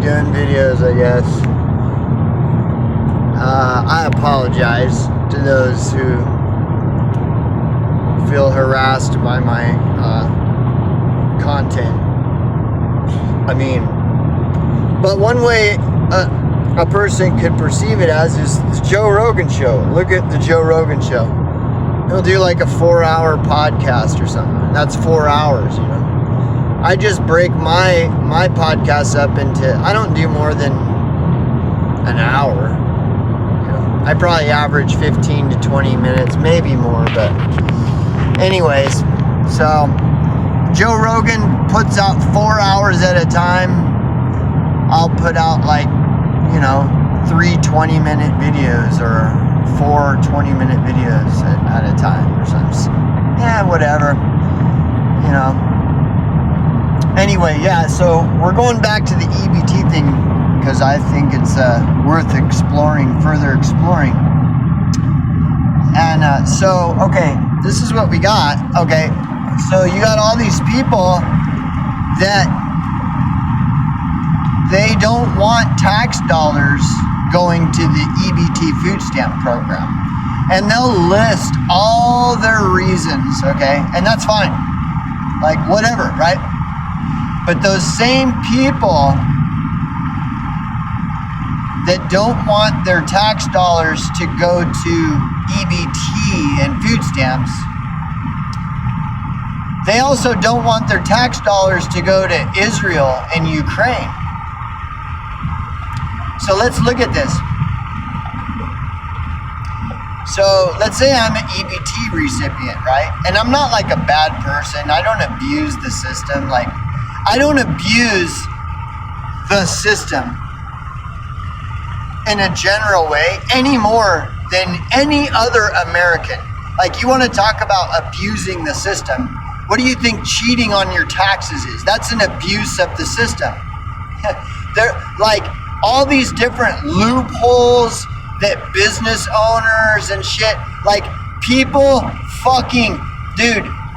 doing videos, I guess. I apologize to those who feel harassed by my content. I mean, but one way a person could perceive it as is the Joe Rogan show. Look at the Joe Rogan show. He'll do like a 4-hour podcast or something. That's 4 hours, you know. I just break my podcasts up into, I don't do more than an hour. You know, I probably average 15 to 20 minutes, maybe more, but anyways, so Joe Rogan puts out 4 hours at a time. I'll put out like, you know, 3 20-minute videos or 4 20-minute videos at a time or something. Yeah, whatever. You know. Anyway, yeah, so we're going back to the EBT thing because I think it's worth further exploring. And so, okay, this is what we got. Okay, so you got all these people that they don't want tax dollars going to the EBT food stamp program. And they'll list all their reasons, okay? And that's fine. Like, whatever, right? But those same people that don't want their tax dollars to go to EBT and food stamps, they also don't want their tax dollars to go to Israel and Ukraine. So let's look at this. So let's say I'm an EBT recipient, right? And I'm not like a bad person. I don't abuse the system. Like, I don't abuse the system in a general way any more than any other American. Like, you want to talk about abusing the system. What do you think cheating on your taxes is? That's an abuse of the system. They're like all these different loopholes that business owners and shit, like people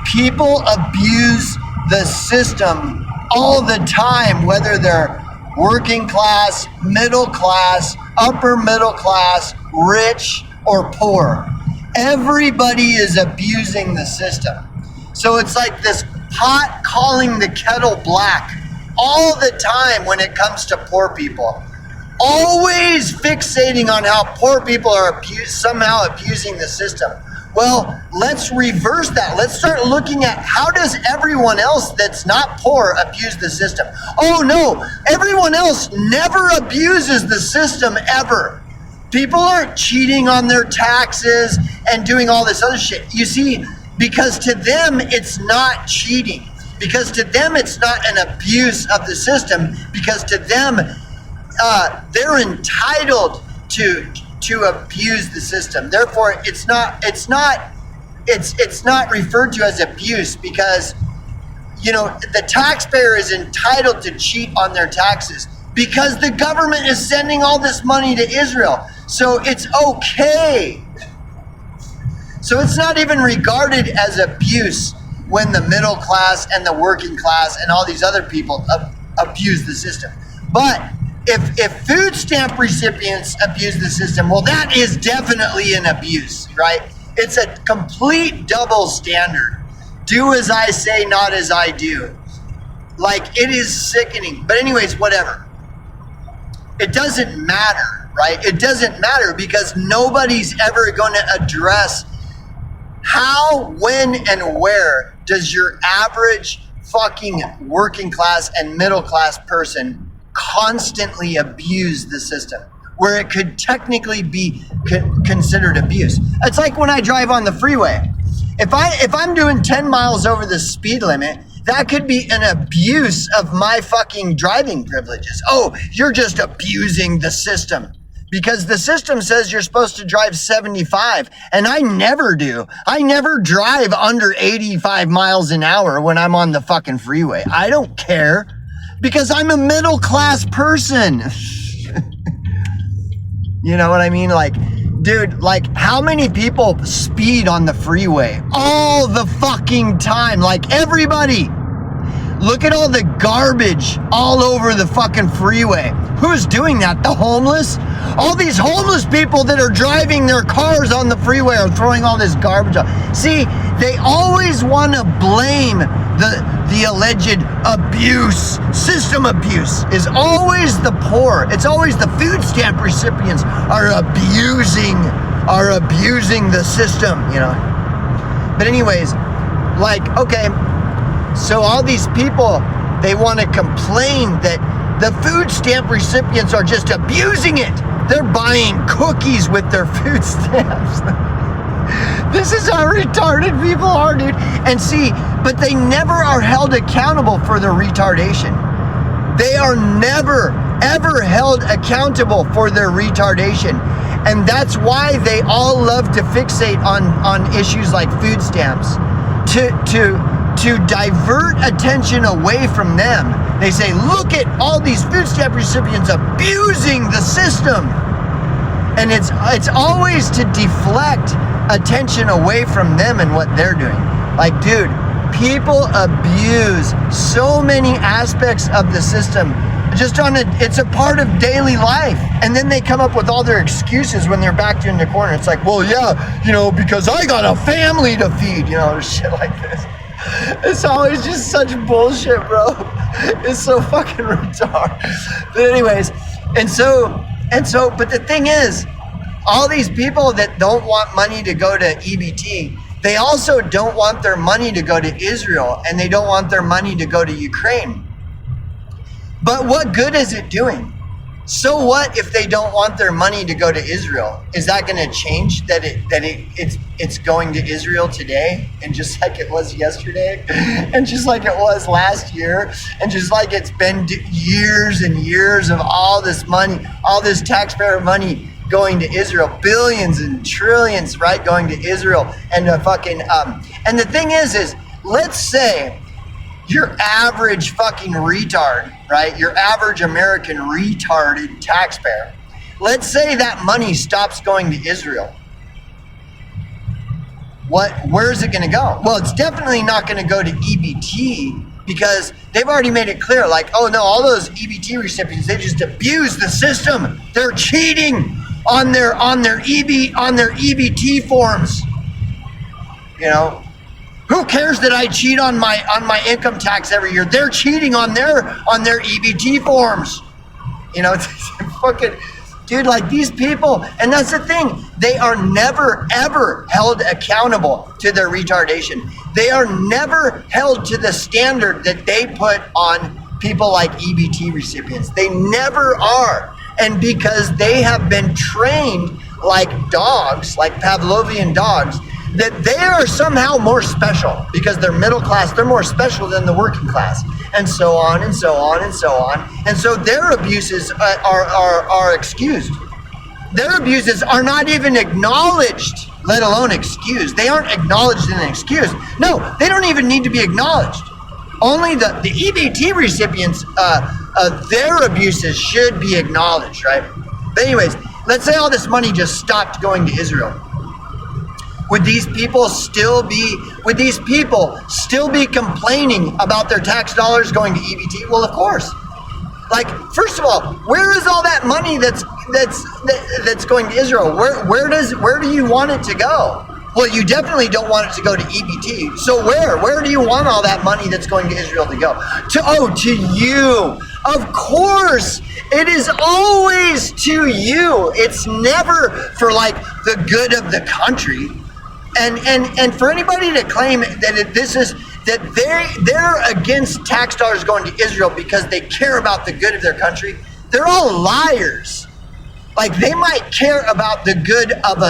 people abuse the system all the time, whether they're working class, middle class, upper middle class, rich or poor. Everybody is abusing the system. So it's like this pot calling the kettle black all the time when it comes to poor people. Always fixating on how poor people are somehow abusing the system. Well, let's reverse that. Let's start looking at how does everyone else that's not poor abuse the system. Oh no, everyone else never abuses the system ever. People aren't cheating on their taxes and doing all this other shit. You see, because to them it's not cheating. Because to them it's not an abuse of the system. Because to them they're entitled to abuse the system. Therefore, it's not referred to as abuse because, you know, the taxpayer is entitled to cheat on their taxes because the government is sending all this money to Israel. So it's okay. So it's not even regarded as abuse when the middle class and the working class and all these other people abuse the system. But if food stamp recipients abuse the system, well, that is definitely an abuse, right? It's a complete double standard. Do as I say, not as I do. Like, it is sickening. But anyways, whatever. It doesn't matter, right? It doesn't matter because nobody's ever going to address how, when, and where does your average fucking working class and middle class person constantly abuse the system where it could technically be considered abuse. It's like when I drive on the freeway. If I'm doing 10 miles over the speed limit, that could be an abuse of my fucking driving privileges. Oh, you're just abusing the system because the system says you're supposed to drive 75 and I never do. I never drive under 85 miles an hour when I'm on the fucking freeway. I don't care. Because I'm a middle class person. You know what I mean? Like, dude, like how many people speed on the freeway all the fucking time? Like everybody. Look at all the garbage all over the fucking freeway. Who's doing that? The homeless? All these homeless people that are driving their cars on the freeway are throwing all this garbage out. See, they always want to blame the alleged abuse. System abuse is always the poor. It's always the food stamp recipients are abusing the system, you know. But anyways, like, okay, so all these people, they want to complain that the food stamp recipients are just abusing it. They're buying cookies with their food stamps. This is how retarded people are, dude. And see, but they never are held accountable for their retardation. They are never, ever held accountable for their retardation. And that's why they all love to fixate on issues like food stamps. To divert attention away from them, they say, look at all these food stamp recipients abusing the system. And it's always to deflect attention away from them and what they're doing. Like, dude, people abuse so many aspects of the system. It's a part of daily life. And then they come up with all their excuses when they're backed in the corner. It's like, well, yeah, you know, because I got a family to feed, you know, shit like this. It's always just such bullshit, bro. It's so fucking retarded. But anyways, but the thing is, all these people that don't want money to go to EBT, they also don't want their money to go to Israel, and they don't want their money to go to Ukraine. But what good is it doing? So what if they don't want their money to go to Israel? Is that going to change that it's going to Israel today, and just like it was yesterday, and just like it was last year, and just like it's been years and years of all this money, all this taxpayer money going to Israel, billions and trillions, right, going to Israel, and and the thing is let's say your average fucking retard, right? Your average American retarded taxpayer. Let's say that money stops going to Israel. Where is it going to go? Well, it's definitely not going to go to EBT, because they've already made it clear, like, oh no, all those EBT recipients, they just abuse the system. They're cheating on their EBT forms. You know, who cares that I cheat on my income tax every year? They're cheating on their EBT forms. You know, it's fucking, dude, like these people, and that's the thing, they are never ever held accountable to their retardation. They are never held to the standard that they put on people like EBT recipients. They never are. And because they have been trained like dogs, like Pavlovian dogs, that they are somehow more special because they're middle class, they're more special than the working class, and so on and so on and so on. And so their abuses are excused. Their abuses are not even acknowledged, let alone excused. They aren't acknowledged and excused. No, they don't even need to be acknowledged. Only the EBT recipients, their abuses should be acknowledged, right? But anyways, let's say all this money just stopped going to Israel. Would these people still be complaining about their tax dollars going to EBT? Well, of course. Like, first of all, where is all that money that's going to Israel? Where do you want it to go? Well, you definitely don't want it to go to EBT. So where do you want all that money that's going to Israel to go? To you. Of course, it is always to you. It's never for like the good of the country. And for anybody to claim that they're against tax dollars going to Israel because they care about the good of their country, they're all liars. Like, they might care about the good of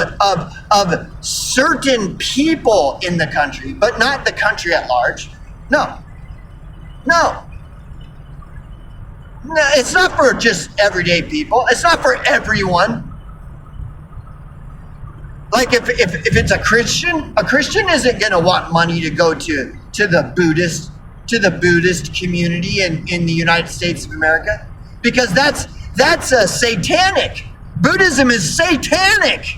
certain people in the country, but not the country at large. No, it's not for just everyday people. It's not for everyone. Like, if it's a Christian isn't going to want money to go to the Buddhist community in the United States of America, because that's a satanic. Buddhism is satanic.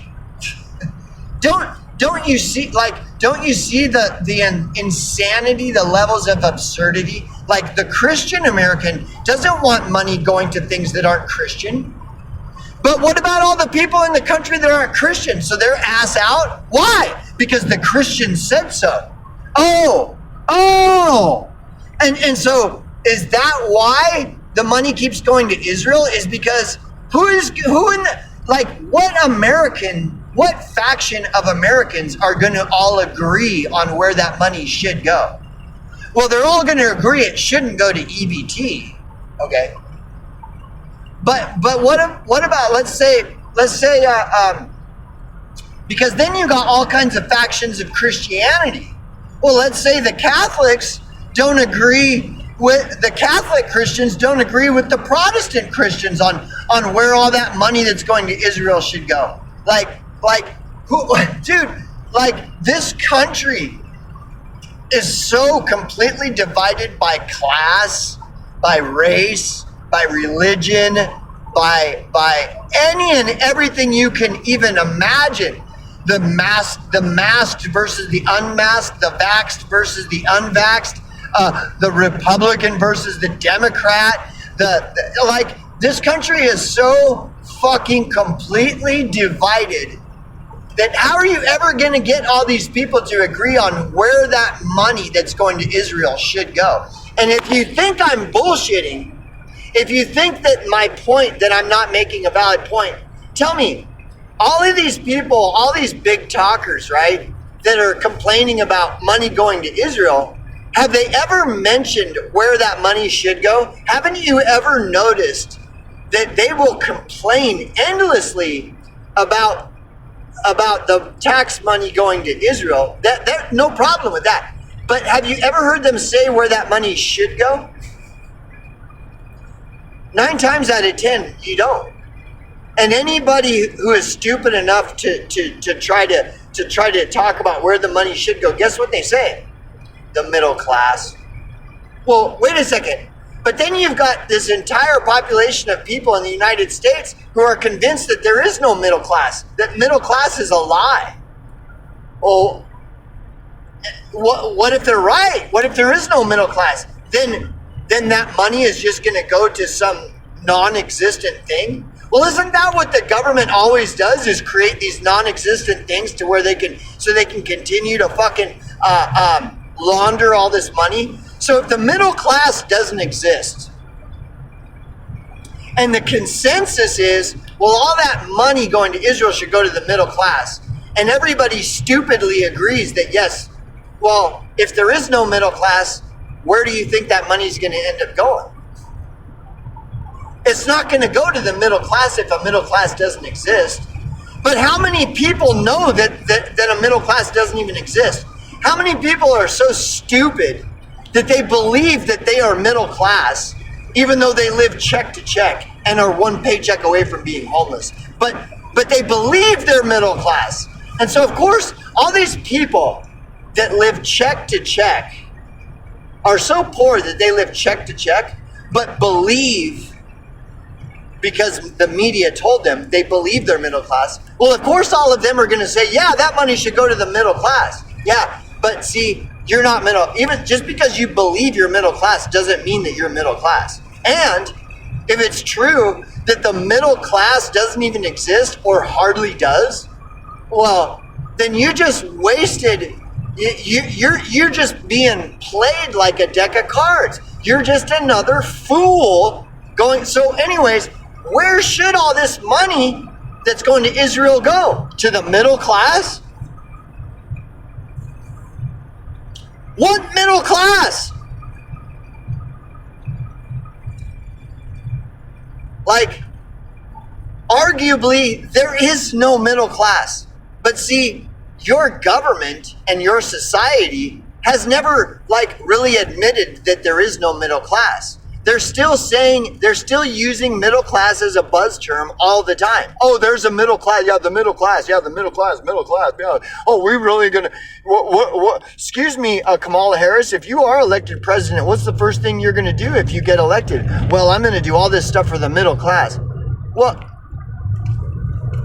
don't you see, the insanity, the levels of absurdity? Like, the Christian American doesn't want money going to things that aren't Christian. But what about all the people in the country that aren't Christian? So they're ass out? Why? Because the Christians said so. Oh. And so is that why the money keeps going to Israel? Is because what faction of Americans are going to all agree on where that money should go? Well, they're all going to agree it shouldn't go to EBT, okay? But what about let's say because then you got all kinds of factions of Christianity. Well, let's say the Catholics don't agree with the Catholic Christians don't agree with the Protestant Christians on where all that money that's going to Israel should go. This country is so completely divided by class, by race, by religion, by any and everything you can even imagine. The masked versus the unmasked, the vaxxed versus the unvaxxed, the Republican versus the Democrat. This country is so fucking completely divided that how are you ever going to get all these people to agree on where that money that's going to Israel should go? And if you think I'm bullshitting, if you think that my point, that I'm not making a valid point, tell me, all of these people, all these big talkers, right, that are complaining about money going to Israel, have they ever mentioned where that money should go? Haven't you ever noticed that they will complain endlessly about the tax money going to Israel? That no problem with that. But have you ever heard them say where that money should go? 9 times out of 10, you don't. And anybody who is stupid enough to try to talk about where the money should go, guess what they say? The middle class. Well, wait a second. But then you've got this entire population of people in the United States who are convinced that there is no middle class, that middle class is a lie. Oh, what if they're right? What if there is no middle class? Then that money is just going to go to some non-existent thing? Well, isn't that what the government always does, is create these non-existent things to where they can continue to fucking launder all this money? So if the middle class doesn't exist, and the consensus is, well, all that money going to Israel should go to the middle class, and everybody stupidly agrees that yes, well, if there is no middle class, where do you think that money is going to end up going? It's not going to go to the middle class if a middle class doesn't exist. But how many people know that a middle class doesn't even exist? How many people are so stupid that they believe that they are middle class, even though they live check to check and are one paycheck away from being homeless? But they believe they're middle class. And so, of course, all these people that live check to check are so poor that they live check to check, but believe, because the media told them, they believe they're middle class. Well, of course, all of them are going to say, yeah, that money should go to the middle class. Yeah, but see, you're not middle. Even just because you believe you're middle class doesn't mean that you're middle class. And if it's true that the middle class doesn't even exist or hardly does, well, then you just wasted. You're just being played like a deck of cards. You're just another fool going. So, anyways, where should all this money that's going to Israel go? To the middle class? What middle class? Arguably, there is no middle class. But see, your government and your society has never really admitted that there is no middle class. They're still using middle class as a buzz term all the time. Oh, there's a middle class. Yeah, the middle class. Yeah, the middle class. Yeah. Oh, we're really gonna. What? Excuse me, Kamala Harris. If you are elected president, what's the first thing you're gonna do if you get elected? Well, I'm gonna do all this stuff for the middle class. Well,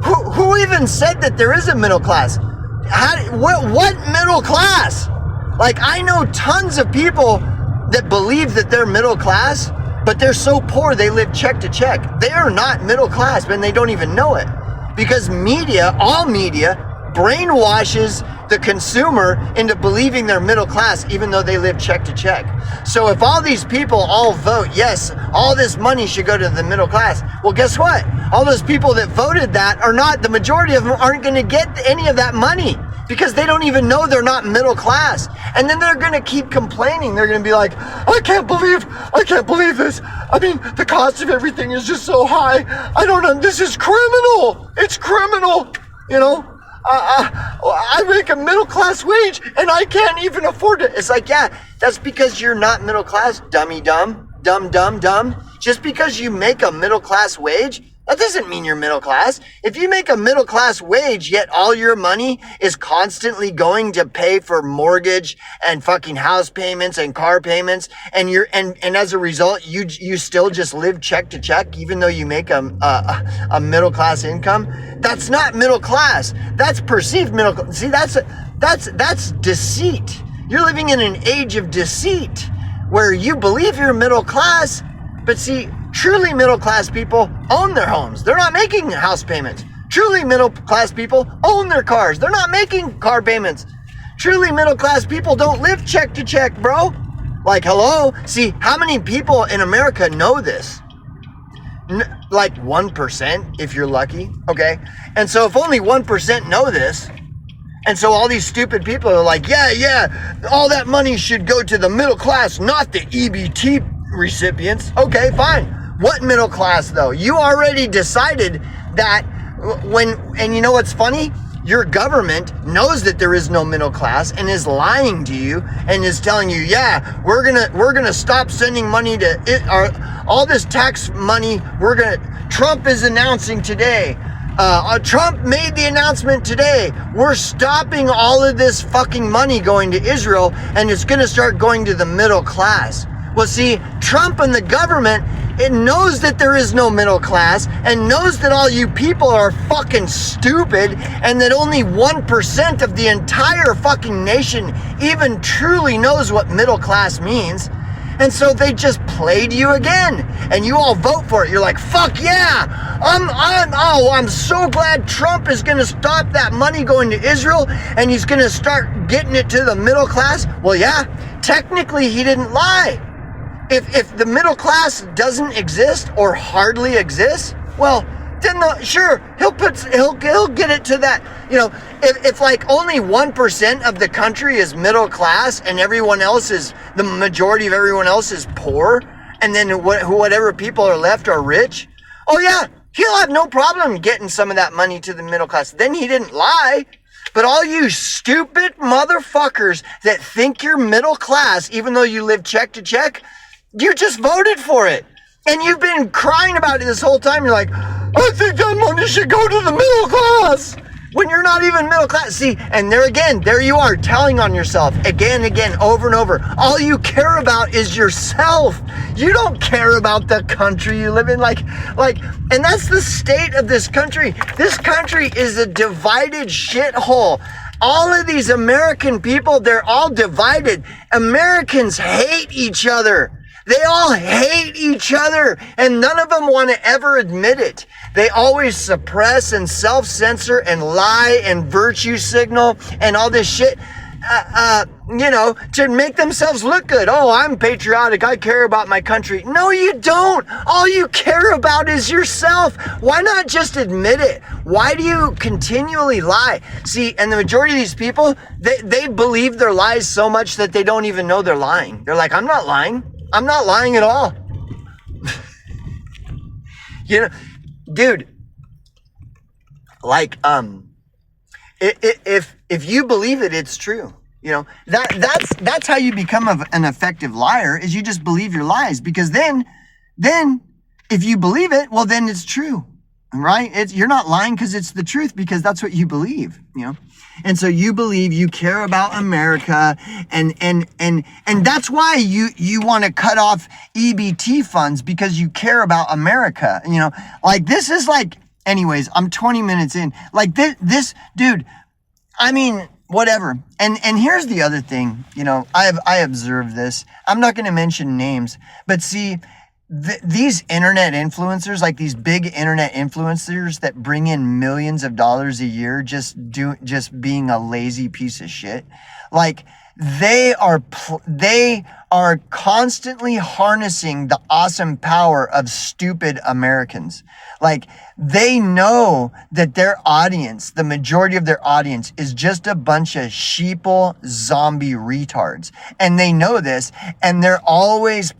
who even said that there is a middle class? what middle class? Like, I know tons of people that believe that they're middle class, but they're so poor they live check to check. They are not middle class, and they don't even know it. Because media, all media, brainwashes the consumer into believing they're middle class even though they live check to check. So if all these people all vote, yes, all this money should go to the middle class, well, guess what? All those people that voted that are not, the majority of them aren't going to get any of that money because they don't even know they're not middle class. And then they're going to keep complaining. They're going to be like, I can't believe this. I mean, the cost of everything is just so high. I don't know. This is criminal. It's criminal. You know, I make a middle class wage and I can't even afford it. It's like, yeah, that's because you're not middle class, dummy dumb. Just because you make a middle class wage, that doesn't mean you're middle class. If you make a middle class wage, yet all your money is constantly going to pay for mortgage and fucking house payments and car payments, and as a result, you still just live check to check, even though you make a middle class income, that's not middle class. That's perceived middle class. See, that's deceit. You're living in an age of deceit where you believe you're middle class, but see, truly middle class people own their homes. They're not making house payments. Truly middle class people own their cars. They're not making car payments. Truly middle class people don't live check to check, bro. Like, hello? See, how many people in America know this? Like 1%, if you're lucky, okay? And so if only 1% know this, and so all these stupid people are like, yeah, all that money should go to the middle class, not the EBT recipients. Okay, fine. What middle class though? You already decided that and you know what's funny? Your government knows that there is no middle class and is lying to you and is telling you, yeah, we're gonna stop sending money to it, all this tax money. Trump is announcing today. Trump made the announcement today. We're stopping all of this fucking money going to Israel, and it's gonna start going to the middle class. Well, see, Trump and the government, it knows that there is no middle class and knows that all you people are fucking stupid and that only 1% of the entire fucking nation even truly knows what middle class means. And so they just played you again and you all vote for it. You're like, fuck yeah. I'm so glad Trump is going to stop that money going to Israel and he's going to start getting it to the middle class. Well, yeah, technically he didn't lie. If the middle class doesn't exist or hardly exists, well, then he'll get it to that. You know, if like only 1% of the country is middle class and the majority of everyone else is poor, and then whatever people are left are rich, oh yeah, he'll have no problem getting some of that money to the middle class. Then he didn't lie. But all you stupid motherfuckers that think you're middle class, even though you live check to check, you just voted for it. And you've been crying about it this whole time. You're like, I think that money should go to the middle class. When you're not even middle class. See, and there you are telling on yourself again, over and over. All you care about is yourself. You don't care about the country you live in. And that's the state of this country. This country is a divided shithole. All of these American people, they're all divided. Americans hate each other. They all hate each other, and none of them want to ever admit it. They always suppress and self-censor and lie and virtue signal and all this shit, to make themselves look good. Oh, I'm patriotic. I care about my country. No, you don't. All you care about is yourself. Why not just admit it? Why do you continually lie? See, and the majority of these people, they believe their lies so much that they don't even know they're lying. They're like, I'm not lying. I'm not lying at all. Dude, like, if you believe it, it's true. You know, that's how you become an effective liar, is you just believe your lies, because then if you believe it, well, then it's true, right? You're not lying because it's the truth, because that's what you believe, you know? And so you believe you care about America, and that's why you want to cut off EBT funds, because you care about America. You know, like, this is like, anyways, I'm 20 minutes in. Like, this dude, I mean, whatever. And here's the other thing, I observed this. I'm not going to mention names, but see, these internet influencers, like these big internet influencers that bring in millions of dollars a year, just being a lazy piece of shit, like they are constantly harnessing the awesome power of stupid Americans. Like they know that their audience, the majority of their audience, is just a bunch of sheeple zombie retards, and they know this, and they're always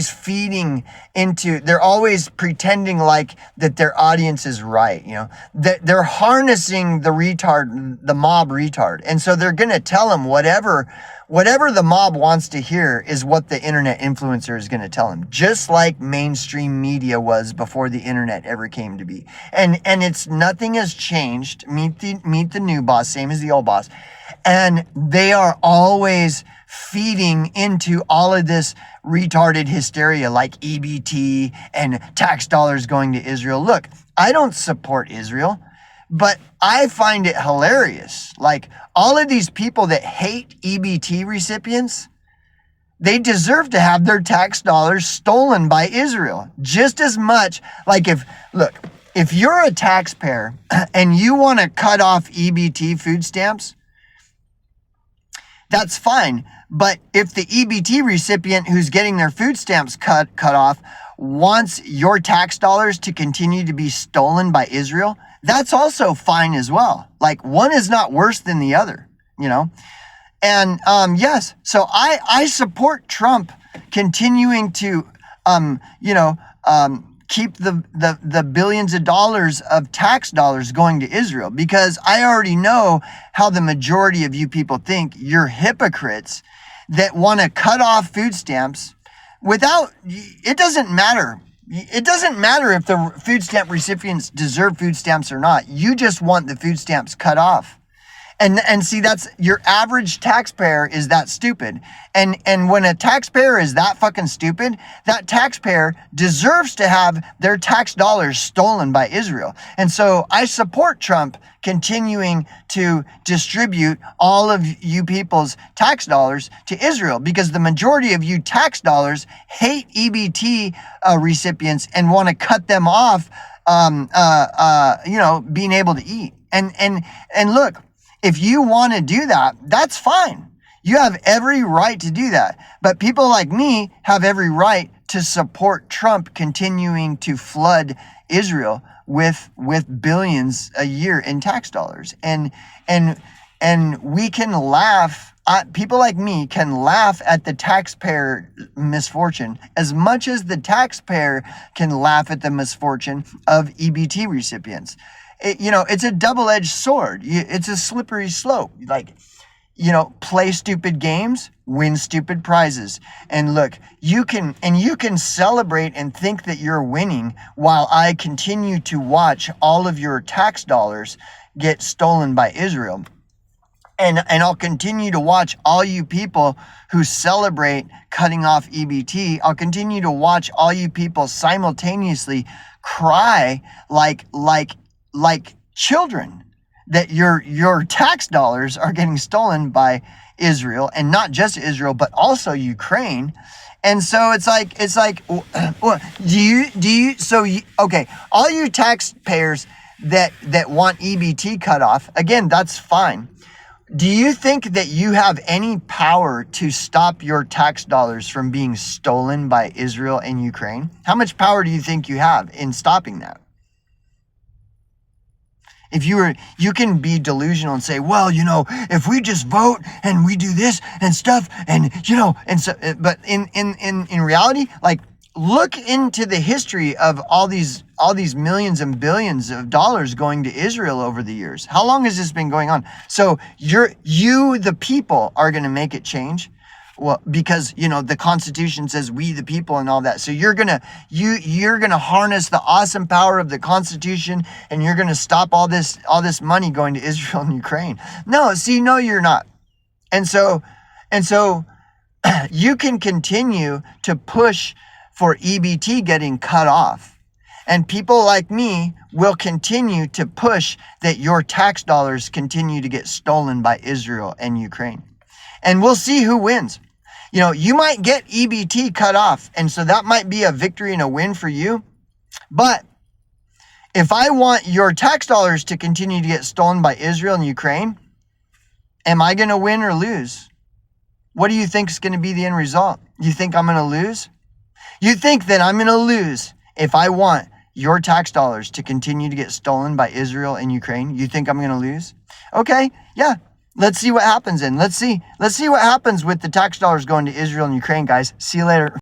feeding into, they're always pretending like that their audience is right, that they're harnessing the mob retard. And so they're going to tell them whatever the mob wants to hear is what the internet influencer is going to tell them, just like mainstream media was before the internet ever came to be. And it's nothing has changed. Meet the new boss, same as the old boss. And they are always feeding into all of this retarded hysteria like EBT and tax dollars going to Israel. Look, I don't support Israel, but I find it hilarious. Like all of these people that hate EBT recipients, they deserve to have their tax dollars stolen by Israel just as much. Like if you're a taxpayer and you want to cut off EBT food stamps, that's fine. But if the EBT recipient who's getting their food stamps cut off wants your tax dollars to continue to be stolen by Israel, that's also fine as well. Like one is not worse than the other, And yes, so I support Trump continuing to keep the billions of dollars of tax dollars going to Israel, because I already know how the majority of you people think. You're hypocrites that want to cut off food stamps it doesn't matter. It doesn't matter if the food stamp recipients deserve food stamps or not. You just want the food stamps cut off. And see, that's your average taxpayer is that stupid. And when a taxpayer is that fucking stupid, that taxpayer deserves to have their tax dollars stolen by Israel. And so I support Trump continuing to distribute all of you people's tax dollars to Israel, because the majority of you tax dollars hate EBT recipients and want to cut them off, being able to eat. And look, if you want to do that, that's fine. You have every right to do that. But people like me have every right to support Trump continuing to flood Israel with billions a year in tax dollars. And we can laugh, people like me can laugh at the taxpayer misfortune as much as the taxpayer can laugh at the misfortune of EBT recipients. It's a double-edged sword. It's a slippery slope. Like, play stupid games, win stupid prizes. And look, you can celebrate and think that you're winning while I continue to watch all of your tax dollars get stolen by Israel. And I'll continue to watch all you people who celebrate cutting off EBT. I'll continue to watch all you people simultaneously cry like children that your tax dollars are getting stolen by Israel, and not just Israel, but also Ukraine. And so it's like, okay, all you taxpayers that want EBT cut off, again, that's fine. Do you think that you have any power to stop your tax dollars from being stolen by Israel and Ukraine? How much power do you think you have in stopping that? If you can be delusional and say, well, if we just vote and we do this and stuff, but in reality, like, look into the history of all these millions and billions of dollars going to Israel over the years. How long has this been going on? So the people are going to make it change. Well, because, the Constitution says we the people and all that. So you're going to harness the awesome power of the Constitution, and you're going to stop all this money going to Israel and Ukraine. No, you're not. And so you can continue to push for EBT getting cut off. And people like me will continue to push that your tax dollars continue to get stolen by Israel and Ukraine. And we'll see who wins. You know, you might get EBT cut off, and so that might be a victory and a win for you. But if I want your tax dollars to continue to get stolen by Israel and Ukraine, am I going to win or lose? What do you think is going to be the end result? You think I'm going to lose? You think that I'm going to lose if I want your tax dollars to continue to get stolen by Israel and Ukraine? You think I'm going to lose? Okay, yeah. Let's see what happens then. Let's see what happens with the tax dollars going to Israel and Ukraine, guys. See you later.